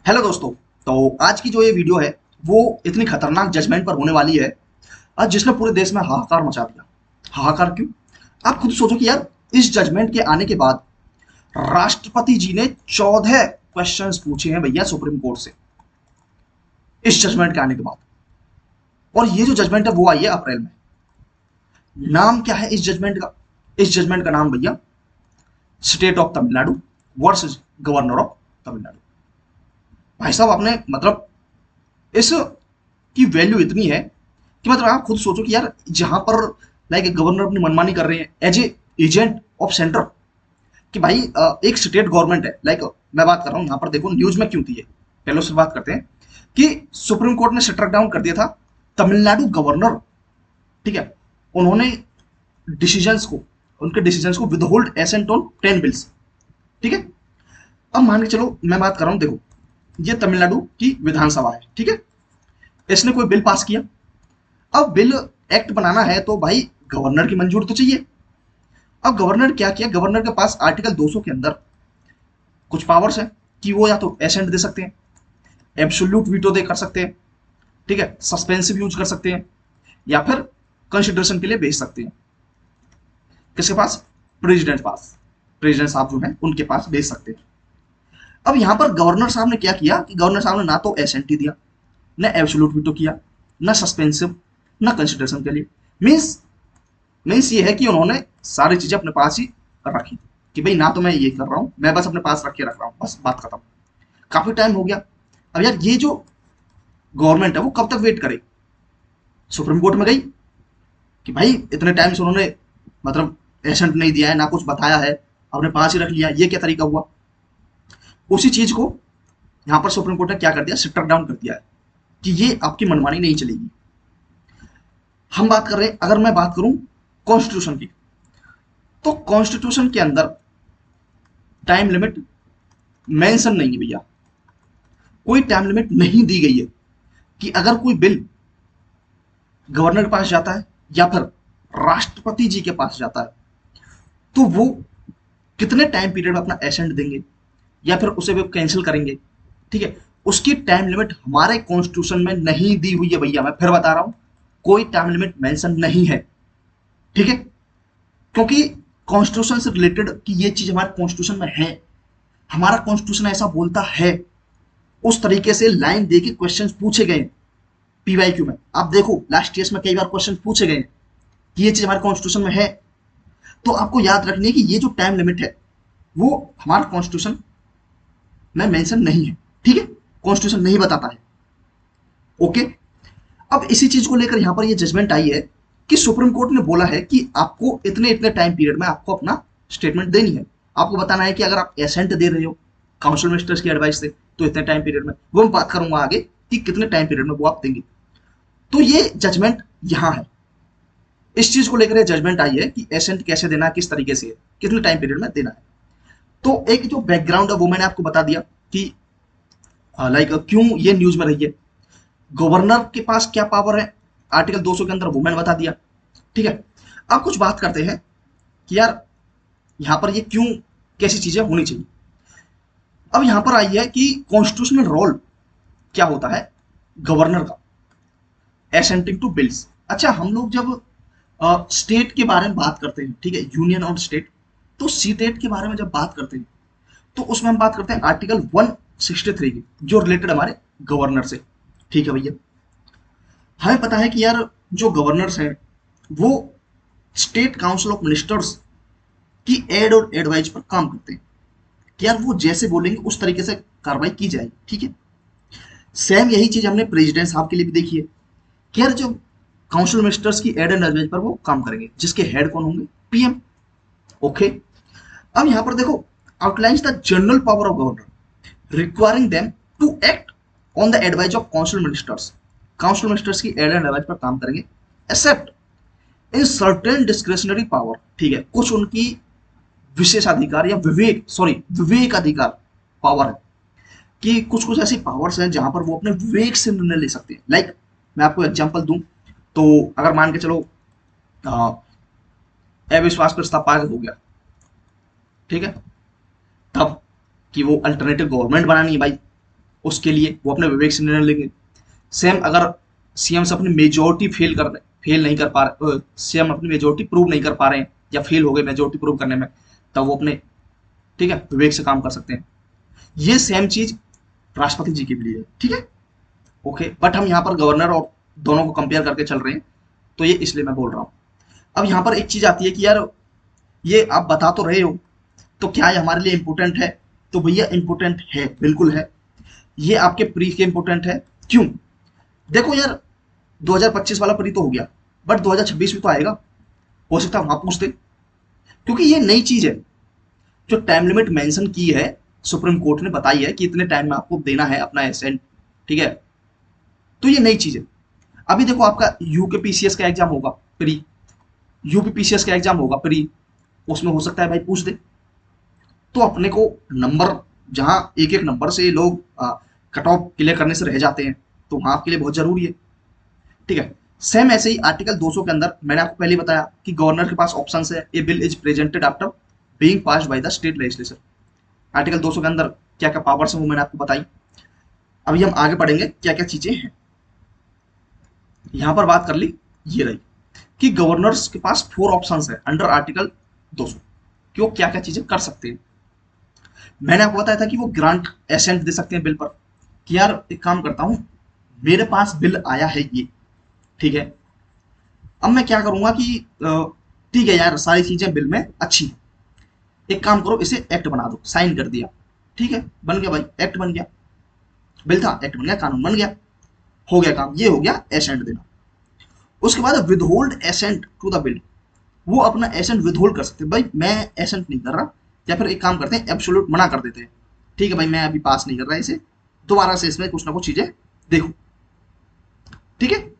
Hello दोस्तों। तो आज की जो ये वीडियो है वो इतनी खतरनाक जजमेंट पर होने वाली है आज, जिसने पूरे देश में हाहाकार मचा दिया। हाहाकार क्यों? आप खुद सोचो कि यार इस जजमेंट के आने के बाद राष्ट्रपति जी ने 14 क्वेश्चंस पूछे हैं भैया सुप्रीम कोर्ट से इस जजमेंट के आने के बाद। और ये जो जजमेंट है वो आई है अप्रैल में। नाम क्या है इस जजमेंट का? इस जजमेंट का नाम भैया state of Tamil Nadu versus governor of Tamil Nadu. भाई साहब, आपने मतलब इस की वैल्यू इतनी है कि मतलब आप खुद सोचो कि यार जहां पर लाइक गवर्नर अपनी मनमानी कर रहे हैं as a agent of centre, कि भाई एक स्टेट गवर्नमेंट है। लाइक मैं बात कर रहा हूं यहां पर, देखो न्यूज में क्यों थी ये, पहले उससे बात करते हैं कि सुप्रीम कोर्ट ने स्ट्रक डाउन कर दिया था तमिलनाडु गवर्नर। ठीक है, उन्होंने डिसीजंस को उनके डिसीजंस को विदहोल्ड एसेंट ऑन 10 बिल्स। ठीक है, अब मान के चलो मैं बात कर रहा हूं, देखो ये तमिलनाडु की विधानसभा है। ठीक है, इसने कोई बिल पास किया। अब बिल एक्ट बनाना है तो भाई गवर्नर की मंजूरी तो चाहिए। अब गवर्नर क्या किया, गवर्नर के पास आर्टिकल 200 के अंदर कुछ पावर्स है कि वो या तो एसेंट दे सकते हैं, एब्सोल्यूट वीटो दे कर सकते हैं, ठीक है, सस्पेंसिव यूज कर सकते हैं, या फिर कंसिडरेशन के लिए भेज सकते हैं। किसके पास? प्रेसिडेंट पास। प्रेसिडेंट साहब जो है उनके पास भेज सकते हैं। अब यहां पर गवर्नर साहब ने क्या किया कि गवर्नर साहब ने ना तो एसेंट ही दिया, न एब्सोल्यूट वीटो किया, न सस्पेंसिव, न कंसिडरेशन के लिए। मीन्स मीन्स ये है कि उन्होंने सारी चीजें अपने पास ही रखी कि भाई ना तो मैं ये कर रहा हूं, मैं बस अपने पास रख के रख रहा हूं, बस बात खत्म। काफी टाइम हो गया। अब यार ये जो गवर्नमेंट है वो कब तक वेट करे? सुप्रीम कोर्ट में गई कि भाई इतने टाइम से उन्होंने मतलब एसेंट नहीं दिया है, ना कुछ बताया है, अपने पास ही रख लिया, ये क्या तरीका हुआ? उसी चीज को यहां पर सुप्रीम कोर्ट ने क्या कर दिया, स्ट्रक डाउन कर दिया है कि ये आपकी मनमानी नहीं चलेगी। हम बात कर रहे हैं, अगर मैं बात करूं कॉन्स्टिट्यूशन की, तो कॉन्स्टिट्यूशन के अंदर टाइम लिमिट मेंशन नहीं है भैया। कोई टाइम लिमिट नहीं दी गई है कि अगर कोई बिल गवर्नर के पास जाता है या फिर राष्ट्रपति जी के पास जाता है तो वो कितने टाइम पीरियड में अपना एसेंट देंगे या फिर उसे वो कैंसिल करेंगे। ठीक है, उसकी टाइम लिमिट हमारे कॉन्स्टिट्यूशन में नहीं दी हुई है भैया। मैं फिर बता रहा हूं, कोई टाइम लिमिट मेंशन नहीं है। ठीक है, क्योंकि कॉन्स्टिट्यूशन से रिलेटेड कि ये चीज हमारे कॉन्स्टिट्यूशन में है, हमारा कॉन्स्टिट्यूशन ऐसा बोलता है। उस तरीके से लाइन दे के क्वेश्चन पूछे गए पीवाईक्यू में। आप देखो लास्ट ईयर्स में कई बार क्वेश्चन पूछे गए कि ये चीज हमारे कॉन्स्टिट्यूशन में है। तो आपको याद रखनी है कि ये जो टाइम लिमिट है वो हमारे कॉन्स्टिट्यूशन में मेंशन नहीं है। ठीक है, कॉन्स्टिट्यूशन नहीं बताता है। ओके, अब इसी चीज को लेकर यहां पर ये जजमेंट आई है कि सुप्रीम कोर्ट ने बोला है कि आपको इतने इतने टाइम पीरियड में आपको अपना स्टेटमेंट देनी है। आपको बताना है कि अगर आप एसेंट दे रहे हो काउंसिल मिनिस्टर्स की एडवाइस से तो इतने टाइम पीरियड में, वो मैं बात करूंगा आगे कि कितने टाइम पीरियड में वो आप देंगे। तो ये जजमेंट यहां है, इस चीज को लेकर जजमेंट आई है कि एसेंट कैसे देना है, किस तरीके से, कितने टाइम पीरियड में देना है। तो एक जो बैकग्राउंड है वो मैंने आपको बता दिया कि लाइक क्यों ये न्यूज में रही है, गवर्नर के पास क्या पावर है आर्टिकल 200 के अंदर, वो मैंने बता दिया। ठीक है, अब कुछ बात करते हैं कि यार यहां पर ये क्यों, कैसी चीजें होनी चाहिए। अब यहां पर आई है कि कॉन्स्टिट्यूशनल रोल क्या होता है गवर्नर का एसेंटिंग टू बिल्स। अच्छा, हम लोग जब स्टेट के बारे में बात करते हैं, ठीक है, यूनियन और स्टेट, तो सीटेट के बारे में जब बात करते हैं तो उसमें हम बात करते हैं आर्टिकल 163 की, जो रिलेटेड हमारे गवर्नर से। ठीक है भैया, हमें पता है कि यार जो गवर्नर्स हैं वो स्टेट काउंसिल ऑफ मिनिस्टर्स की एड और एडवाइज पर काम करते हैं कि यार वो जैसे बोलेंगे उस तरीके से कार्रवाई की जाएगी। ठीक है, सेम यही चीज हमने प्रेसिडेंट साहब के लिए भी देखी है कि यार जो काउंसिल मिनिस्टर्स की एड एंड एडवाइज पर वो काम करेंगे, जिसके हेड कौन होंगे? पीएम। ओके, अब यहां पर देखो outlines the general power of governor requiring them to act on the advice of council ministers. Council ministers की एड एंड एडवाइस पर काम करेंगे except in certain discretionary power. ठीक है, कुछ उनकी विशेषाधिकार या विवेक अधिकार पावर है कि कुछ कुछ ऐसी पावर्स हैं जहां पर वो अपने विवेक से निर्णय ले सकते हैं। लाइक मैं आपको एग्जांपल दूं तो अगर मान के चलो अविश्वास प्रस्ताव पारित हो गया, ठीक है, तब कि वो अल्टरनेटिव गवर्नमेंट बनानी है भाई, उसके लिए वो अपने विवेक से निर्णय लेंगे। सेम अगर सीएम से अपनी मेजोरिटी फेल नहीं कर पा रहे, सीएम अपनी मेजोरिटी प्रूव नहीं कर पा रहे हैं या फेल हो गए मेजोरिटी प्रूव करने में, तब वो अपने, ठीक है, विवेक से काम कर सकते हैं। ये सेम चीज राष्ट्रपति जी के लिए है, ठीक है, ओके। बट हम यहाँ पर गवर्नर और दोनों को कंपेयर करके चल रहे हैं, तो ये इसलिए मैं बोल रहा हूँ। अब यहाँ पर एक चीज आती है कि यार ये आप बता तो रहे हो, तो क्या ये हमारे लिए इंपोर्टेंट है? तो भैया इंपोर्टेंट है, बिल्कुल है। ये आपके प्री के इंपोर्टेंट है। क्यों? देखो यार, 2025 वाला प्री तो हो गया, बट 2026 भी तो आएगा, हो सकता है वहां पूछते, क्योंकि ये नई चीज है। जो टाइम लिमिट मेंशन की है, सुप्रीम कोर्ट ने बताई है कि इतने टाइम में आपको देना है अपना एसेंट, ठीक है, तो ये नई चीज है। अभी देखो आपका यूके पीसीएस का एग्जाम होगा प्री, यूपी पीसीएस का एग्जाम होगा प्री, उसमें हो सकता है भाई पूछ दे। तो अपने को नंबर, जहां एक एक नंबर से लोग कट ऑफ क्लियर करने से रह जाते हैं, तो वहां आपके लिए बहुत जरूरी है, ठीक है। सेम ऐसे ही आर्टिकल 200 के अंदर मैंने आपको पहले बताया कि गवर्नर के पास ऑप्शन है, a bill is presented after being passed by the state legislature. Article 200 के अंदर क्या क्या पावर्स हैं वो मैंने आपको बताई। अभी हम आगे पढ़ेंगे क्या क्या चीजें हैं। यहां पर बात कर ली ये रही कि गवर्नर्स के पास 4 ऑप्शंस है अंडर आर्टिकल 200 कि वो क्या क्या चीजें कर सकते हैं। मैंने आपको बताया था कि वो ग्रांट एसेंट दे सकते हैं बिल पर, कि यार एक काम करता हूं, मेरे पास बिल आया है ये, ठीक है, अब मैं क्या करूंगा कि ठीक है यार सारी चीजें बिल में अच्छी हैं, एक काम करो इसे एक्ट बना दो, साइन कर दिया, ठीक है, बन गया भाई, एक्ट बन गया, बिल था एक्ट बन गया, कानून बन गया, हो गया काम, ये हो गया एसेंट देना। उसके बाद withhold assent to the bill, वो अपना एसेंट विदहोल्ड कर सकते हैं, भाई मैं एसेंट नहीं कर रहा, या फिर एक काम करते हैं एब्सोल्यूट मना कर देते हैं, ठीक है भाई मैं अभी पास नहीं कर रहा इसे, दोबारा से इसमें कुछ ना कुछ चीजें देखो, ठीक है।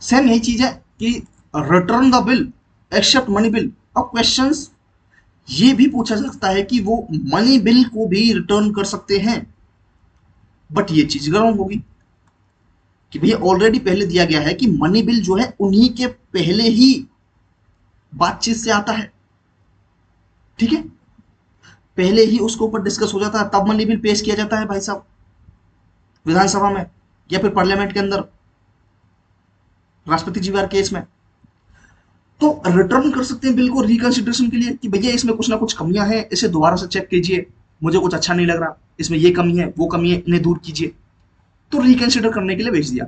सेम यही चीज है कि return the bill except money bill. अब क्वेश्चंस ये भी पूछा जा सकता है कि वो मनी बिल को भी रिटर्न कर सकते हैं, बट ये चीज गलत होगी कि भैया ऑलरेडी पहले दिया गया है कि मनी बिल जो है उन्हीं के पहले ही बातचीत से आता है, ठीक है, पहले ही उसके ऊपर डिस्कस हो जाता है, तब मनी बिल पेश किया जाता है भाई साहब विधानसभा में या फिर पार्लियामेंट के अंदर, राष्ट्रपति जी वार केस में। तो रिटर्न कर सकते हैं बिल को रिकंसिडरेशन के लिए कि भैया इसमें कुछ ना कुछ कमियां हैं, इसे दोबारा से चेक कीजिए, मुझे कुछ अच्छा नहीं लग रहा, इसमें ये कमी है वो कमी है, इन्हें दूर कीजिए, तो रिकंसिडर करने के लिए भेज दिया।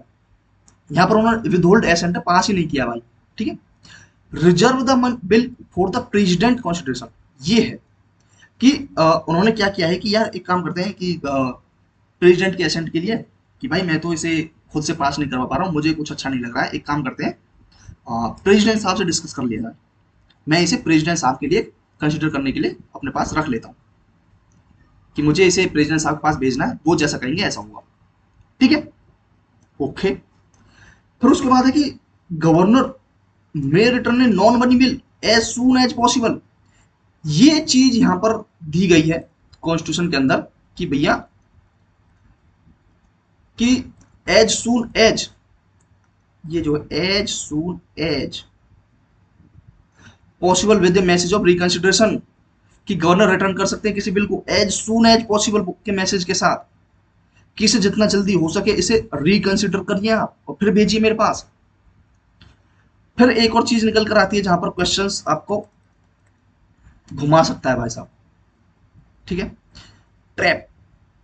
यहां पर उन्होंने विदहोल्ड एसेंट पास ही नहीं किया भाई, ठीक है। Reserve the bill for the president consideration, ये है कि उन्होंने क्या किया है कि यार एक काम करते हैं कि प्रेसिडेंट के एसेंट के लिए कि भाई मैं तो इसे खुद से पास नहीं करवा पा रहा हूँ, मुझे कुछ अच्छा नहीं लग रहा है, एक काम करते हैं प्रेसिडेंट साहब से डिस्कस कर लिया जाए, मैं इसे प्रेसिडेंट साहब के लिए कंसिडर करने के लिए अपने पास रख लेता हूँ कि मुझे इसे प्रेसिडेंट साहब के पास भेजना है, वो जैसा कहेंगे ऐसा होगा, ठीक है, ओके। फिर उसके बाद है कि governor may return a non money bill as soon as possible. ये चीज यहां पर दी गई है कॉन्स्टिट्यूशन के अंदर कि भैया कि एज सून एज, ये जो है as soon as possible with the message of reconsideration, कि गवर्नर रिटर्न कर सकते हैं किसी बिल को एज सून एज पॉसिबल के मैसेज के साथ, कि इसे जितना जल्दी हो सके इसे रिकंसिडर करिए आप और फिर भेजिए मेरे पास। फिर एक और चीज निकल कर आती है जहां पर क्वेश्चंस आपको घुमा सकता है भाई साहब, ठीक है, ट्रैप,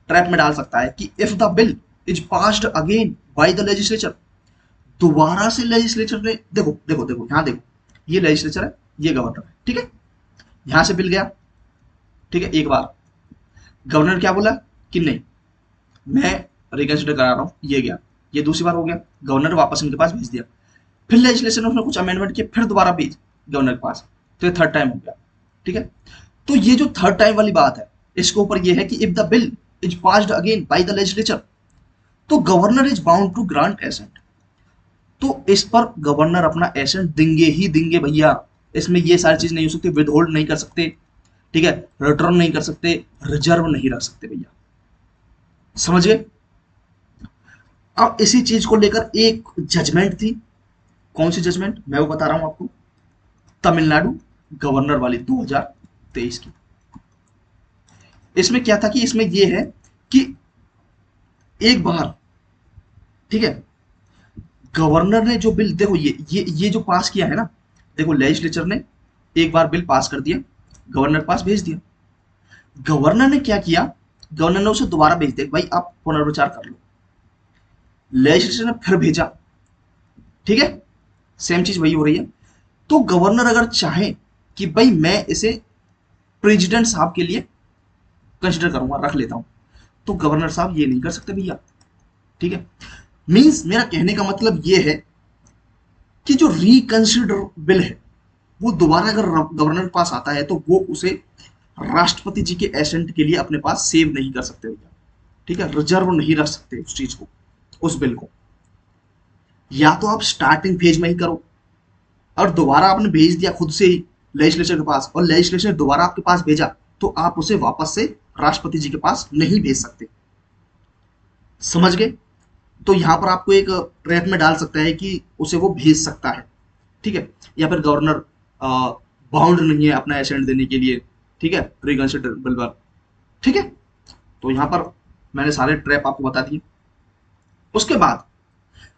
ट्रैप में डाल सकता है कि if the bill is passed again by the legislature, दोबारा से लेजिस्लेचर ने, देखो देखो देखो यहां देखो, ये लेजिस्लेचर है, ये गवर्नर है, ठीक है, यहां से बिल गया, ठीक है, एक बार गवर्नर क्या बोला कि नहीं मैं रिकंसिडर करा रहा हूं, ये गया, ये दूसरी बार हो गया, गवर्नर वापस इनके पास भेज दिया, फिर लेजिस्लेचर ने उसमें कुछ अमेंडमेंट किया, फिर दोबारा भेज गवर्नर के पास, तो ये थर्ड टाइम हो गया, ठीक है। तो ये जो थर्ड टाइम वाली बात है इसके ऊपर ये है कि if the bill is passed again by the legislature, तो governor is bound to grant assent, तो इस पर गवर्नर अपना एसेंट देंगे ही देंगे भैया, इसमें ये सारी चीज नहीं हो सकती, विद होल्ड नहीं कर सकते, ठीक है, रिटर्न नहीं कर सकते, रिजर्व नहीं रख सकते भैया, समझ गए। अब इसी चीज को लेकर एक जजमेंट थी, कौन सी जजमेंट मैं वो बता रहा हूं आपको, तमिलनाडु गवर्नर वाली 2023 की। इसमें क्या था कि इसमें यह है कि एक बार, ठीक है, गवर्नर ने जो बिल, देखो ये जो पास किया है ना, देखो लेजिस्लेचर ने एक बार बिल पास कर दिया, गवर्नर के पास भेज दिया, गवर्नर ने क्या किया, गवर्नर ने उसे दोबारा भेज दिया, भाई आप पुनर्विचार कर लो, लेजिस्लेचर ने फिर भेजा, ठीक है, सेम चीज वही हो रही है। तो गवर्नर अगर चाहे कि भाई मैं इसे प्रेसिडेंट साहब के लिए कंसिडर करूंगा, रख लेता हूं, तो गवर्नर साहब ये नहीं कर सकते भैया, ठीक है। मींस मेरा कहने का मतलब ये है कि जो रिकंसिडर बिल है वो दोबारा अगर गवर्नर के पास आता है तो वो उसे राष्ट्रपति जी के एसेंट के लिए अपने पास सेव नहीं कर सकते भैया, ठीक है, रिजर्व नहीं रख सकते उस चीज को, उस बिल को। या तो आप स्टार्टिंग फेज में ही करो, और दोबारा आपने भेज दिया खुद से ही लेजिस्लेचर के पास, और लेजिस्लेचर ने दोबारा आपके पास भेजा, तो आप उसे वापस से राष्ट्रपति जी के पास नहीं भेज सकते, समझ गए। तो यहां पर आपको एक ट्रैप में डाल सकता है कि उसे वो भेज सकता है, ठीक है, या फिर गवर्नर बाउंड नहीं है अपना एसेंट देने के लिए, ठीक है, रिकंसिडरेबल पर, ठीक है। तो यहां पर मैंने सारे ट्रैप आपको बता दिए। उसके बाद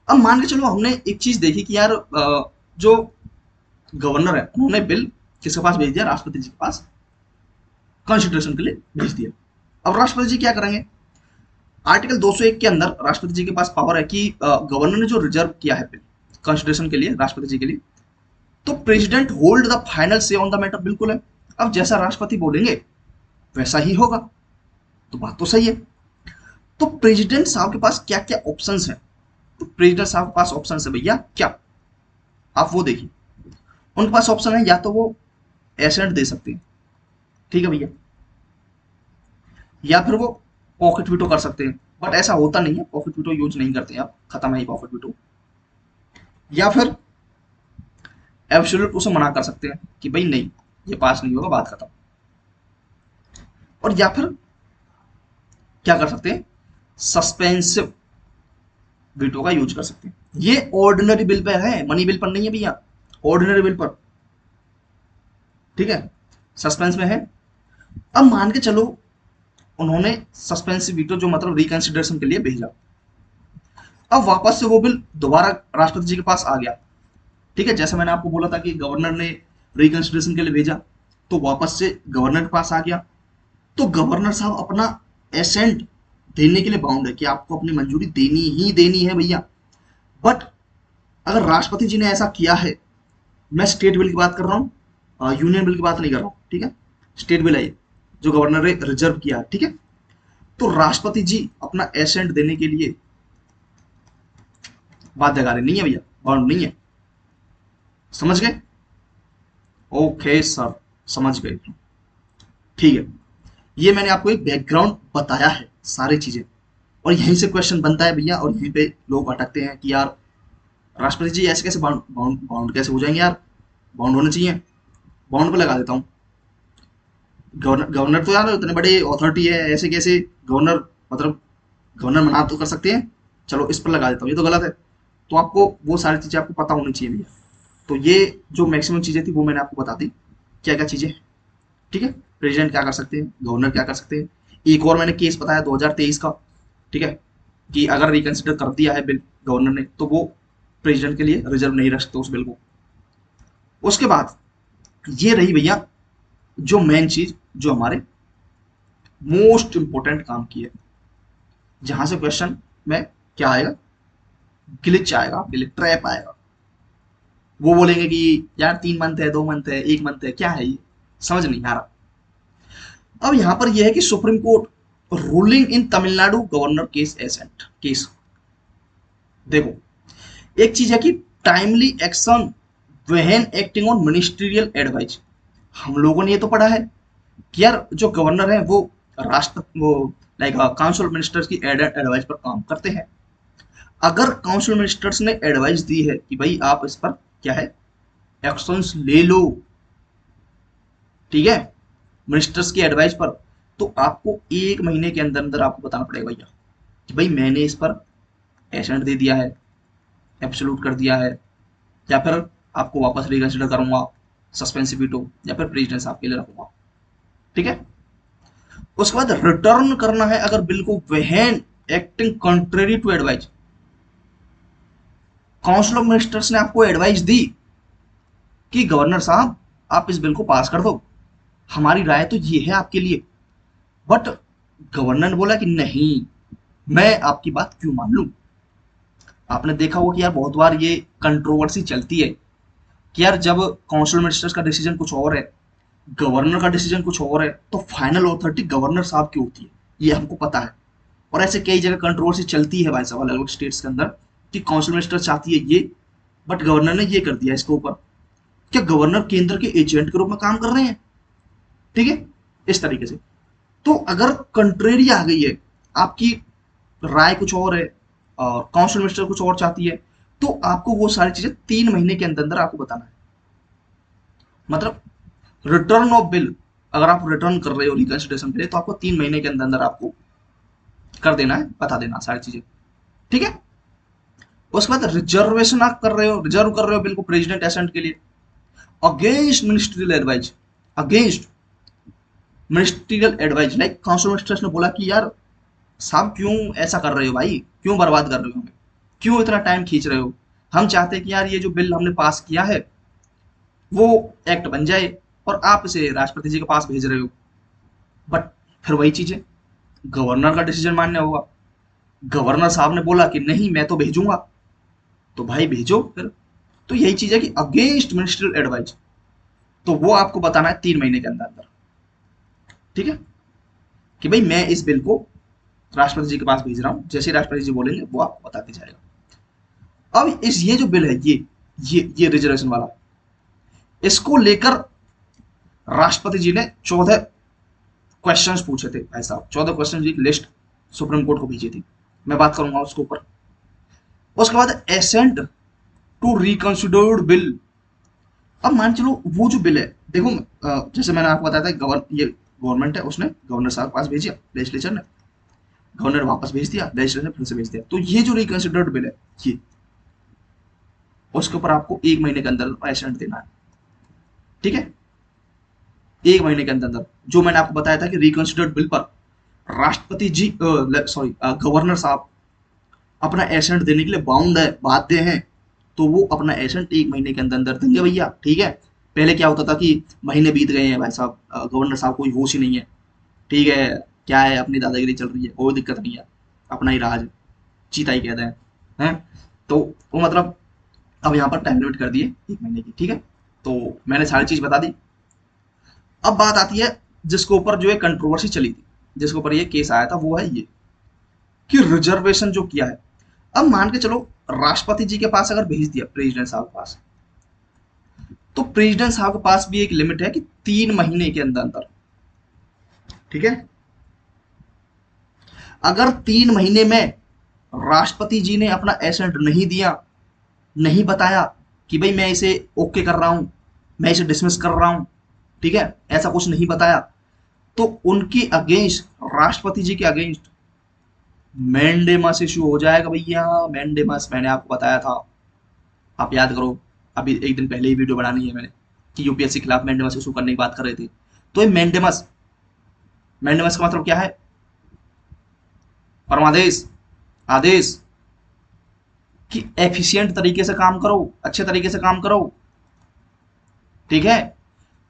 अब मान के चलो हमने एक चीज देखी कि यार जो गवर्नर है उन्होंने बिल किसके पास भेज दिया, राष्ट्रपति जी के पास कंसिडरेशन के लिए भेज दिया। अब राष्ट्रपति जी क्या करेंगे, आर्टिकल 201 के अंदर राष्ट्रपति जी के पास पावर है कि गवर्नर ने जो रिजर्व किया है बिल कंसिडरेशन के लिए राष्ट्रपति जी के लिए, तो प्रेसिडेंट होल्ड द फाइनल से ऑन द मैटर, बिल्कुल है। अब जैसा राष्ट्रपति बोलेंगे वैसा ही होगा, तो बात तो सही है। तो प्रेसिडेंट साहब के पास क्या क्या ऑप्शंस हैं, तो प्रेसिडेंट साहब के पास ऑप्शन है भैया क्या, आप वो देखिए, उनके पास ऑप्शन है, या तो वो एसेंट दे सकते हैं, ठीक है भैया, या फिर वो पॉकेट वीटो कर सकते हैं, बट ऐसा होता नहीं है, पॉकेट वीटो यूज नहीं करते हैं आप, खत्म है पॉकेट वीटो। या फिर एब्सोल्यूट उसे मना कर सकते हैं कि भाई नहीं ये पास नहीं होगा, बात खत्म। और या फिर क्या कर सकते हैं, सस्पेंसिव वीटो का यूज कर सकते हैं। ये ऑर्डिनरी बिल पे है, मनी बिल पर नहीं है भैया, ऑर्डिनरी बिल पर, ठीक है, सस्पेंस में है। अब मान के चलो उन्होंने सस्पेंसिव वीटो जो मतलब रिकंसिडरेशन के लिए भेजा, अब वापस से वो बिल दोबारा राष्ट्रपति जी के पास आ गया, ठीक है, जैसे मैंने आपको बोला था कि गवर्नर ने रिकंसिडरेशन के लिए भेजा, तो वापस से गवर्नर के पास आ गया, तो गवर्नर साहब अपना एसेंट देने के लिए बाउंड है कि आपको अपनी मंजूरी देनी ही देनी है भैया। बट अगर राष्ट्रपति जी ने ऐसा किया है, मैं स्टेट बिल की बात कर रहा हूँ, यूनियन बिल की बात नहीं कर रहा हूँ, ठीक है, स्टेट बिल है ये जो गवर्नर ने रिजर्व किया, ठीक है, तो राष्ट्रपति जी अपना एसेंट देने के लिए बाध्यकारी नहीं है भैया, बाउंड नहीं है, समझ गए। ओके सर, समझ गए, ठीक है। ये मैंने आपको एक बैकग्राउंड बताया है सारी चीजें, और यहीं से क्वेश्चन बनता है भैया, और यहीं पे लोग अटकते हैं कि यार राष्ट्रपति जी ऐसे कैसे बाउंड बाउंड बाउंड कैसे हो जाएंगे यार, बाउंड होने चाहिए, बाउंड पे लगा देता हूँ। गवर्नर गवर्नर तो यार इतने बड़े अथॉरिटी है, ऐसे कैसे गवर्नर, मतलब गवर्नर मना तो कर सकते हैं, चलो इस पर लगा देता हूँ, ये तो गलत है। तो आपको वो सारी चीजें आपको पता होनी चाहिए भैया। तो ये जो मैक्सिमम चीजें थी वो मैंने आपको बता दी, क्या क्या चीजें, ठीक है, प्रेसिडेंट क्या कर सकते हैं, गवर्नर क्या कर सकते हैं। एक और मैंने केस बताया 2023 का, ठीक है, कि अगर रिकंसिडर कर दिया है बिल गवर्नर ने, तो वो प्रेसिडेंट के लिए रिजर्व नहीं रख सकते उस बिल को। उसके बाद ये रही भैया जो मेन चीज जो हमारे मोस्ट इंपोर्टेंट काम की है, जहां से क्वेश्चन में क्या आएगा, ग्लिच आएगा आपके लिए, ट्रैप आएगा। वो बोलेंगे कि यार 3 मंथ है, 2 मंथ है, 1 मंथ है, क्या है ये, समझ नहीं आ रहा। अब यहां पर यह है कि supreme court ruling in Tamil Nadu governor case assent case, देखो एक चीज है कि timely action when acting on ministerial advice, हम लोगों ने ये तो पढ़ा है कि यार जो गवर्नर है वो राष्ट्र वो लाइक काउंसिल मिनिस्टर्स की एडवाइस पर काम करते हैं। अगर काउंसिल मिनिस्टर्स ने एडवाइस दी है कि भाई आप इस पर क्या है एक्शंस ले लो, ठीक है, मिनिस्टर्स की एडवाइस पर, तो आपको 1 महीने के अंदर अंदर आपको बताना पड़ेगा भैया कि भाई मैंने इस पर एसेंट दे दिया है, एब्सोल्यूट कर दिया है, या फिर आपको वापस रिकंसिडर करूंगा, सस्पेंसिव वीटो, या फिर प्रेसिडेंट साहब के लिए रखूंगा, ठीक है। उसके बाद रिटर्न करना है अगर बिल को, when acting contrary to advice. Council of ministers ने आपको एडवाइस दी कि गवर्नर साहब आप इस बिल को पास कर दो, हमारी राय तो ये है आपके लिए। बट गवर्नर ने बोला कि नहीं, मैं आपकी बात क्यों मान लूं। आपने देखा होगा कि यार बहुत बार ये कंट्रोवर्सी चलती है कि यार जब काउंसिल मिनिस्टर्स का डिसीजन कुछ और है, गवर्नर का डिसीजन कुछ और है, तो फाइनल अथॉरिटी गवर्नर साहब की होती है, ये हमको पता है। और ऐसे कई जगह कंट्रोवर्सी चलती है भाई साहब अलग अलग स्टेट्स के अंदर कि काउंसिल मिनिस्टर चाहती है ये, बट गवर्नर ने ये कर दिया इसके ऊपर। क्या गवर्नर केंद्र के एजेंट के रूप में काम कर रहे हैं? ठीक है, इस तरीके से। तो अगर कंट्रेरी आ गई है, आपकी राय कुछ और है और काउंसिल मिनिस्टर कुछ और चाहती है, तो आपको वो सारी चीजें 3 महीने के अंदर अंदर आपको बताना है। मतलब रिटर्न ऑफ बिल अगर आप रिटर्न कर रहे हो रिकंसिडरेशन के लिए, तो आपको 3 महीने के अंदर अंदर आपको कर देना है, बता देना सारी चीजें। ठीक है, उसके बाद रिजर्वेशन आप कर रहे हो, रिजर्व कर रहे हो बिल को प्रेसिडेंट एसेंट के लिए, against ministerial advice, against ministerial advice. Like council ministers ने बोला कि यार साहब क्यों ऐसा कर रहे हो भाई, क्यों बर्बाद कर रहे हो हमें, क्यों इतना टाइम खींच रहे हो, हम चाहते हैं कि यार ये जो बिल हमने पास किया है वो एक्ट बन जाए और आप इसे राष्ट्रपति जी के पास भेज रहे हो। बट फिर वही चीज है, गवर्नर का डिसीजन मान्य होगा। गवर्नर साहब ने बोला कि नहीं मैं तो भेजूंगा, तो भाई भेजो फिर। तो यही चीज है कि अगेंस्ट मिनिस्ट्रियल एडवाइस, तो वो आपको बताना है 3 महीने के अंदर अंदर। ठीक है, कि भाई मैं इस बिल को राष्ट्रपति जी के पास भेज रहा हूं, जैसे राष्ट्रपति जी बोलेंगे वो आपको बताते जाएगा। अब इस ये जो बिल है ये रिजर्वेशन वाला, इसको लेकर राष्ट्रपति जी ने 14 क्वेश्चंस पूछे थे भाई साहब, 14 क्वेश्चन की लिस्ट सुप्रीम कोर्ट को भेजी थी, मैं बात करूंगा उसके ऊपर। उसके बाद एसेंट टू रिकंसिडर्ड बिल। अब मान चलो वो जो बिल है, देखो जैसे मैंने आपको बताया था ये गवर्नमेंट है, उसने गवर्नर साहब के पास भेजा, लेजिस्लेचर ने, गवर्नर वापस भेज दिया, लेजिस्लेचर ने फिर से भेज दिया। तो ये जो रिकंसिडर्ड बिल है ये, उसके ऊपर आपको 1 महीने के अंदर एसेंट देना है। ठीक है, 1 महीने के अंदर अंदर, जो मैंने आपको बताया था कि रिकंसिडर्ड बिल पर राष्ट्रपति जी सॉरी गवर्नर साहब अपना एसेंट देने के लिए बाउंड है, बाध्य हैं, तो वो अपना एसेंट 1 महीने के अंदर अंदर देंगे भैया। ठीक है, पहले क्या होता था कि महीने बीत गए हैं भाई साहब, गवर्नर साहब कोई होश ही नहीं है, ठीक है, क्या है अपनी दादागिरी चल रही है, कोई दिक्कत नहीं है, अपना ही राज, चीता ही कहते हैं। तो वो मतलब अब यहाँ पर टाइम लिमिट कर दिए 1 महीने की। ठीक है, तो मैंने सारी चीज बता दी। अब बात आती है जिसके ऊपर जो है कंट्रोवर्सी चली थी, जिसके ऊपर ये केस आया था, वो है ये कि रिजर्वेशन जो किया है। अब मान के चलो राष्ट्रपति जी के पास अगर भेज दिया प्रेसिडेंट साहब के पास, तो प्रेसिडेंट साहब के पास भी एक लिमिट है कि 3 महीने के अंदर अंदर, ठीक है, अगर 3 महीने में राष्ट्रपति जी ने अपना एसेंट नहीं दिया, नहीं बताया कि भाई मैं इसे ओके कर रहा हूं, मैं इसे डिसमिस कर रहा हूं, ठीक है, ऐसा कुछ नहीं बताया, तो उनके अगेंस्ट, राष्ट्रपति जी के अगेंस्ट मैंडेमस इशू हो जाएगा भैया। मैंडेमस मैंने आपको बताया था, आप याद करो, अभी एक दिन पहले ही वीडियो बनानी है मैंने कि यूपीएससी के खिलाफ मैंडेमस इशू करने की बात कर रहे थे। तो ये मैंडेमस, मैंडेमस का मतलब क्या है? परमादेश, आदेश कि एफिशिएंट तरीके से काम करो, अच्छे तरीके से काम करो। ठीक है,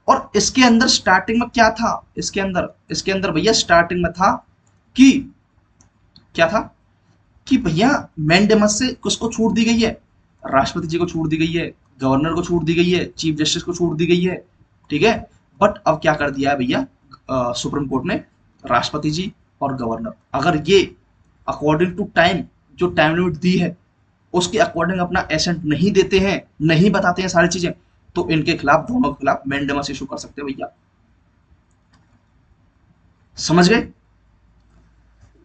और इसके अंदर स्टार्टिंग में क्या था, इसके अंदर भैया स्टार्टिंग में था कि क्या था कि भैया मैंडेमस से किसको छूट दी गई है? राष्ट्रपति जी को छूट दी गई है, गवर्नर को छूट दी गई है, चीफ जस्टिस को छूट दी गई है। ठीक है, बट अब क्या कर दिया है भैया सुप्रीम कोर्ट ने, राष्ट्रपति जी और गवर्नर अगर ये अकॉर्डिंग टू टाइम, जो टाइम लिमिट दी है उसके अकॉर्डिंग अपना एसेंट नहीं देते हैं, नहीं बताते हैं सारी चीजें, तो इनके खिलाफ, दोनों के खिलाफ मैंडेमस इशू कर सकते हैं भैया। समझ गए?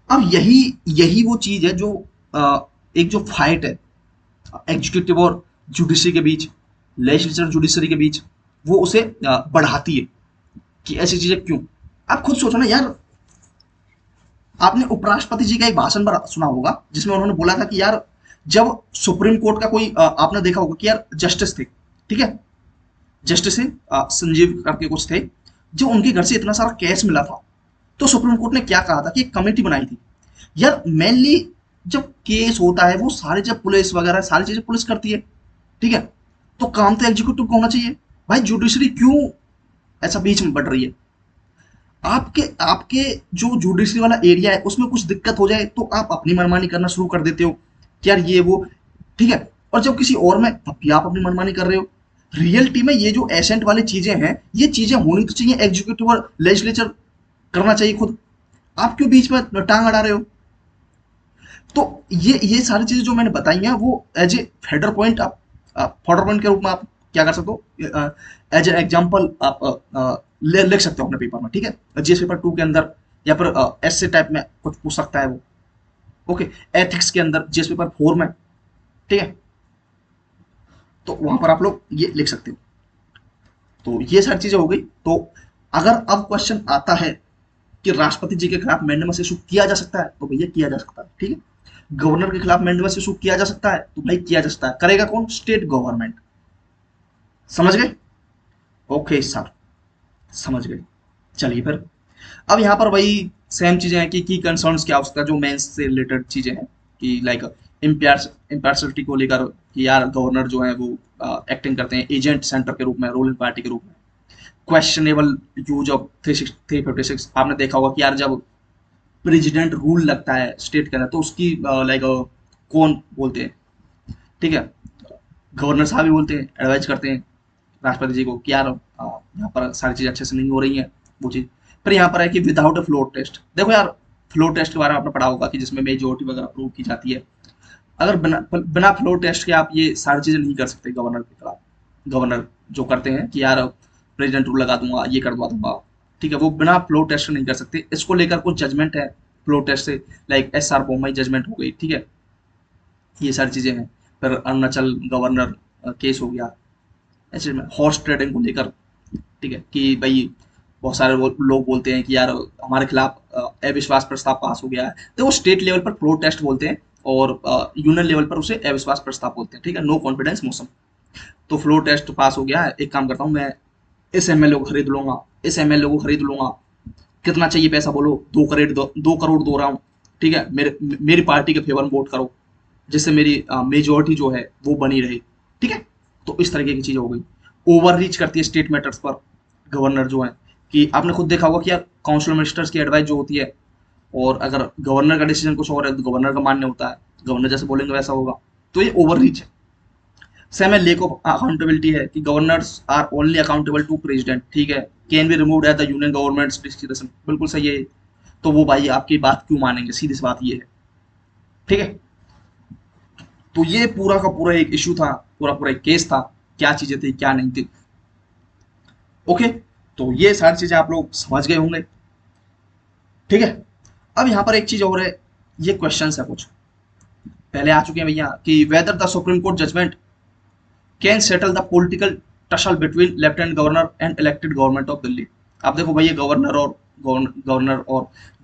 अब यही यही वो चीज है जो एक जो फाइट है एग्जीक्यूटिव और जुडिशरी के बीच, लेजिस्लेचर जुडिशरी के बीच, वो उसे बढ़ाती है कि ऐसी चीजें क्यों। आप खुद सोचो ना यार, आपने उपराष्ट्रपति जी का एक भाषण सुना होगा जिसमें उन्होंने बोला था कि यार जब सुप्रीम कोर्ट का कोई आपने देखा होगा कि यार जस्टिस थे, ठीक है, जस्टिस है संजीव करके कुछ थे, जो उनके घर से इतना सारा कैश मिला था, तो सुप्रीम कोर्ट ने क्या कहा था कि एक कमेटी बनाई थी यार मेनली जब केस होता है वो सारे, जब पुलिस वगैरह सारी चीजें पुलिस करती है, ठीक है, तो काम तो एग्जीक्यूटिव को होना चाहिए। भाई जुडिशरी क्यों ऐसा बीच में बढ़ रही है? आपके आपके जो जुडिशरी वाला एरिया है उसमें कुछ दिक्कत हो जाए तो आप अपनी मनमानी करना शुरू कर देते हो कि यार ये वो, ठीक है, और जब किसी और में तब भी आप अपनी मनमानी कर रहे हो। रियलिटी में ये जो एसेंट वाली चीजें हैं, ये चीजें होनी तो चाहिए, एग्जीक्यूटिव और लेजिस्लेचर करना चाहिए खुद। आप क्यों बीच में टांग अड़ा रहे हो? तो ये सारी चीजें जो मैंने बताई हैं वो एज ए फेडर पॉइंट, आप फॉर्डर पॉइंट के रूप में आप क्या कर सकते हो, एज ए एग्जाम्पल आप लिख सकते हो अपने पेपर में, ठीक है, जीएस पेपर 2 के अंदर, या फिर ऐसे टाइप में कुछ पूछ सकता है वो। ओके, एथिक्स के अंदर जीएस पेपर 4 में, ठीक है, तो वहां पर आप लोग ये लिख सकते हो। तो ये सारी चीजें हो गई। तो अगर अब क्वेश्चन आता है कि राष्ट्रपति जी के खिलाफ मैंडेमस इशू किया जा सकता है, तो भैया किया जा सकता है, ठीक है। गवर्नर के खिलाफ मैंडेमस इशू किया जा सकता है, तो भाई किया जा सकता है। करेगा कौन? State government. समझ गए? ओके सर, समझ गए। चलिए फिर, अब यहाँ पर वही सेम चीजें हैं कि की कंसर्न्स क्या हो सकता है, जो मेंस से रिलेटेड चीजें हैं कि लाइक इम्पार्शलिटी को लेकर कि यार गवर्नर जो है वो एक्टिंग करते हैं एजेंट सेंटर के रूप में, रूलिंग पार्टी के रूप में। क्वेश्चनेबल यूज ऑफ 356 आपने देखा होगा कि यार जब प्रेसिडेंट रूल लगता है स्टेट के अंदर तो उसकी लाइक कौन बोलते हैं, ठीक है, गवर्नर साहब ही बोलते हैं, एडवाइज करते हैं राष्ट्रपति जी को कि यार यहाँ पर सारी चीज़ अच्छे से नहीं हो रही है वो चीज़। फिर यहाँ पर है कि विदाउट अ फ्लोर टेस्ट। देखो यार, फ्लोर टेस्ट के बारे में आपने पढ़ा होगा कि जिसमें मेजोरिटी वगैरह अप्रूव की जाती है। अगर बिना फ्लोर टेस्ट के आप ये सारी चीज़ें नहीं कर सकते गवर्नर के खिलाफ। गवर्नर जो करते हैं कि यार प्रेसिडेंट रूल लगा दूंगा, ये करवा दूंगा, ठीक है, वो बिना फ्लोर टेस्ट नहीं कर सकते। इसको लेकर कुछ जजमेंट है फ्लोर टेस्ट से, like S R Bommai judgement हो गई, ठीक है, ये सारी चीज़ें हैं। फिर अरुणाचल गवर्नर केस हो गया, ऐसे में हॉर्स ट्रेडिंग को लेकर, ठीक है, कि भाई बहुत सारे लोग बोलते हैं कि यार हमारे खिलाफ अविश्वास प्रस्ताव पास हो गया है, तो वो स्टेट लेवल पर प्रोटेस्ट बोलते हैं और यूनियन लेवल पर उसे अविश्वास प्रस्ताव बोलते हैं, ठीक है, नो कॉन्फिडेंस मोशन। तो फ्लोर टेस्ट पास हो गया है, एक काम करता हूँ मैं, इस एमएलए को खरीद लूंगा, इस एमएलए को खरीद लूंगा, कितना चाहिए पैसा बोलो, 2 करोड़ दो रहा हूँ, ठीक है, मेरे मेरी पार्टी के फेवर में वोट करो, जिससे मेरी मेजोरिटी जो है वो बनी रहे, ठीक है। तो इस तरीके की चीज हो गई। ओवर रीच करती है स्टेट मैटर्स पर गवर्नर जो है, कि आपने खुद देखा होगा कि यार काउंसिल मिनिस्टर्स की एडवाइस जो होती है, और अगर गवर्नर का डिसीजन कुछ और है तो गवर्नर का मान्य होता है, गवर्नर जैसे बोलेंगे वैसा होगा। तो ये ओवर रीच है। सेम है लेक ऑफ अकाउंटेबिलिटी है कि governors are only accountable to president, ठीक है, can be removed at the union governments description, बिल्कुल सही है। तो वो भाई आपकी बात क्यों मानेंगे, सीधी सी बात ये है, ठीक है। तो ये पूरा का पूरा एक इशू था, पूरा पूरा एक केस था, क्या चीजें थी क्या नहीं थी। ओके, तो ये सारी चीजें आप लोग समझ गए होंगे, ठीक है। अब यहाँ पर एक चीज और है, ये क्वेश्चन है कुछ पहले आ चुके हैं भैया, कि whether the supreme court judgement can settle the political tussle between lieutenant governor and elected government of Delhi. आप देखो भैया, गवर्नर और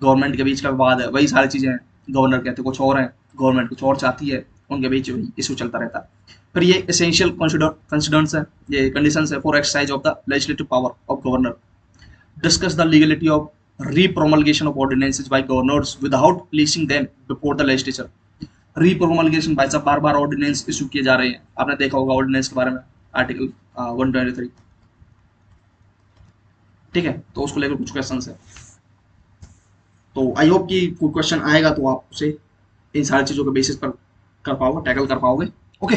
गवर्नमेंट के बीच का विवाद है, वही सारी चीजें हैं। गवर्नर कहते कुछ और है, गवर्नमेंट कुछ और चाहती है, उनके बीच वही इशू चलता रहता है। फिर ये एसेंशियल कंसिडरेंस है, ये कंडीशंस है for exercise of the legislative power of governor. Discuss the legality of repromulgation of ordinances by governors without placing them before the legislature. Repromulgation भाई साहब, बार बार ऑर्डिनेंस इशू किए जा रहे हैं, आपने देखा होगा ऑर्डिनेंस के बारे में, आर्टिकल 123, ठीक है, तो उसको लेकर कुछ क्वेश्चन है। तो आई होप कि कोई क्वेश्चन आएगा तो आप उसे इन सारी चीज़ों के बेसिस पर कर पाओगे, टैकल कर पाओगे। ओके,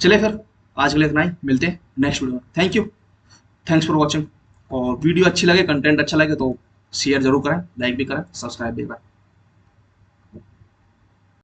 चलिए फिर आज के लिए इतना ही, मिलते हैं नेक्स्ट वीडियो में। Thank you, thanks for watching. और वीडियो अच्छी लगे, कंटेंट अच्छा लगे तो शेयर जरूर करें, लाइक भी करें, सब्सक्राइब भी करें।